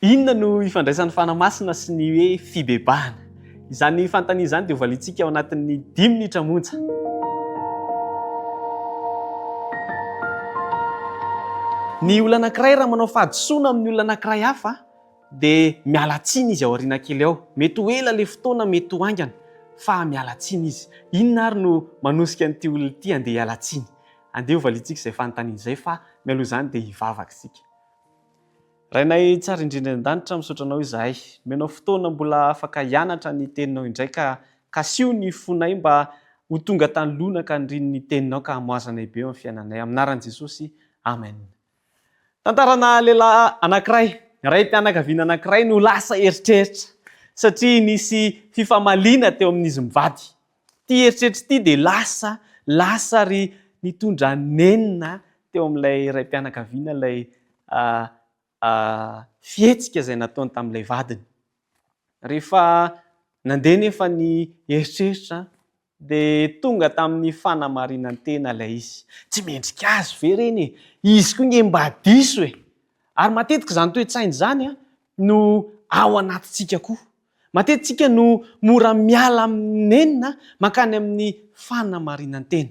Inona no ifandraisan'ny fanamasina sy ny hoe fibebahana? Izany fantania izany dia hovalintsika ao anatin'ny 10 minitra monja. Ny olona anankiray raha manao fahadisoana amin'ny olona anankiray hafa dia miala tsiny izy ao aoriana kely ao. Mety ho ela ilay fotoana, mety ho haingana, fa miala tsiny izy. Inona ary no manosika an'ity olona ity andeha hiala tsiny? Andeha hovalintsika izay fanontaniana izay, fa mialoha izany dia hivavaka isika. Rainay tsara indrindra an-danitra misaotra anao izahay. Menao fotoana mbola afaka hianatra ny teninao indray ka sio ny fonay mba ho tonga tanolona ka handriny ny teninao ka hamoazanay be amin'ny fiainanay. Amin'ny anaran'i Jesosy, amen. Tantarana lehilahy anankiray, raim-pianakaviana anankiray no lasa eritreritra satria nisy fifamaliana teo amin'izy mivady. Ity eritreritra ity dia lasa ry nitondra nenina teo amin'ilay raim-pianakaviana, ilay fihetsika izay nataony tamin'ilay vadiny. Rehefa nandeha nefa ny eritreritra dia tonga tamin'ny fanamarinantena ilay izy. Tsy mendrika azy ve reny? Izy koa nge mba diso e. Ary matetika izany toe-tsaina izany no ao anatintsika koa. Matetika no mora miala amin'ny nenina mankany amin'ny fanamarinantena.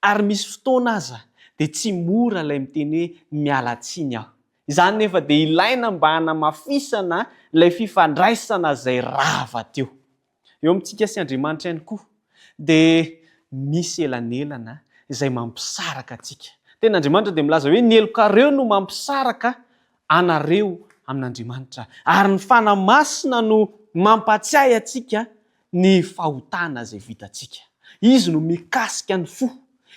Ary misy fotoana aza dia tsy mora ilay miteny hoe miala tsiny aho. Izany nefa dia ilaina mba hanamafisana ilay fifandraisana izay rava teo. Eo amintsika sy Andriamanitra ihany koa dia misy elanelana izay mampisaraka antsika. Tena Andriamanitra dia milaza hoe ny elokareo no mampisaraka anareo amin'Andriamanitra. Ary ny fanamasina no mampatsiahy antsika ny fahotana izay vitantsika. Izy no mikasika ny fo.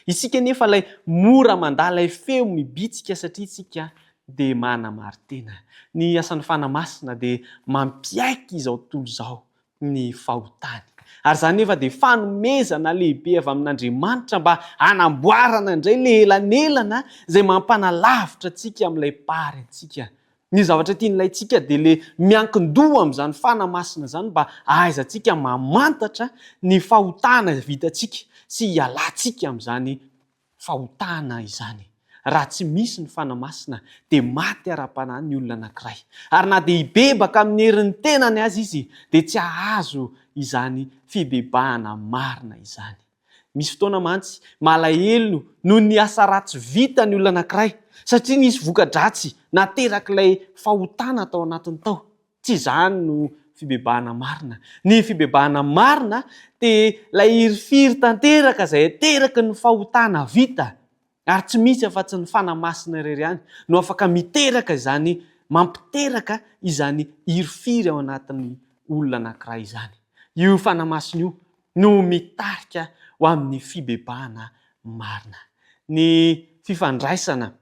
Isika nefa ilay mora mandala ilay feo mibitsika satria isika dia manamary-tena. Ny asan'ny fanamasina dia mampiaiky izao tontolo izao ny fahotany. Ary izany nefa dia fanomezana lehibe avy amin'Andriamanitra mba hanamboarana indray ilay elanelana izay mampanalavitra antsika amin'ilay pary antsika. Ny zavatra tian'ilay tsika dia ilay miankin-doha amin'izany fanamasina izany mba ahaizantsika mamantatra ny fahotana vitantsika sy hialantsika amin'izany fahotana izany. Raha tsy misy ny fanamasina dia maty ara-panahy ny olona anankiray. Ary na dia hibebaka amin'ny herin'ny tenany azy izy dia tsy ahazo izany fibebahana marina izany. Misy fotoana mantsy malahelo noho ny asa ratsy vita ny olona anankiray satria nisy voka-dratsy nateraka ilay fahotana tao anatiny tao. Tsy izany no fibebahana marina. Ny fibebahana marina dia ilay hirifiry tanteraka izay ateraky ny fahotana vita. Ary tsy misy afa-tsy ny fanamasina irery ihany no afaka miteraka izany, mampiteraka izany hirifiry ao anatin'ny olona anankiray izany. Io fanamasina io no mitarika ho amin'ny fibebahana marina. Ny fifandraisana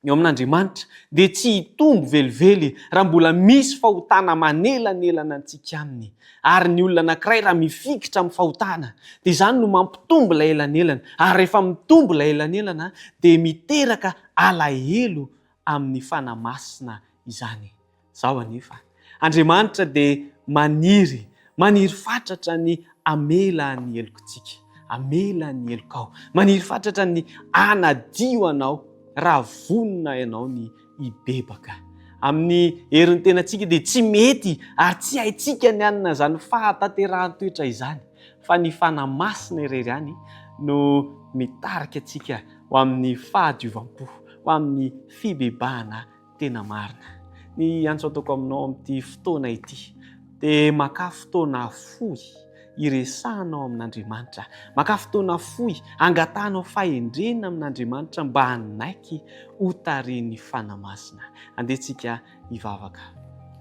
eo amin'Andriamanitra dia tsy hitombo velively raha mbola misy fahotana manelanelana antsika aminy. Ary ny olona anankiray raha mifikitra amin'ny fahotana dia izany no mampitombo ilay elanelana. Ary rehefa mitombo ilay elanelana dia miteraka alahelo amin'ny fanamasina izany. Izao anefa, Andriamanitra dia maniry fatratra ny amela ny helokontsika, amela ny helokao. Maniry fatratra ny anadio anao raha vonona ianao ny hibebaka. Amin'ny herin'ny tenantsika dia tsy mety ary tsy haintsika ny anina izany fahatanteran-toetra izany. Fa ny fanamasina irery ihany no mitarika antsika ho amin'ny fahadiovampo, ho amin'ny fibebahana tena marina. Ny antso ataoko aminao amin'ity fotoana ity dia maka fotoana fohy iresahanao amin'Andriamanitra. Maka fotoana fohy angatanao fahendrena amin'Andriamanitra mba hanaiky ho tarihin'ny fanamasina. Andehantsika hivavaka.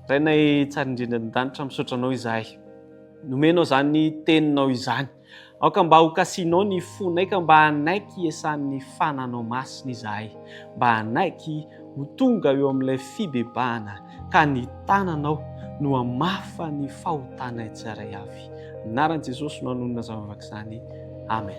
Rainay tsara indrindra an-danitra misaotra anao izahay. Nomenao izany teninao izany. Aoka mba ho kasianao ny fonay ka mba hanaiky hiasan'ny fananao masina izahay. Mba hanaiky ho tonga eo amin'ilay fibebahana ka ny tananao no hamafa ny fahotana tsirairay avy. Anaran'i Jesosy no hanonona zavavaka izany. Amen.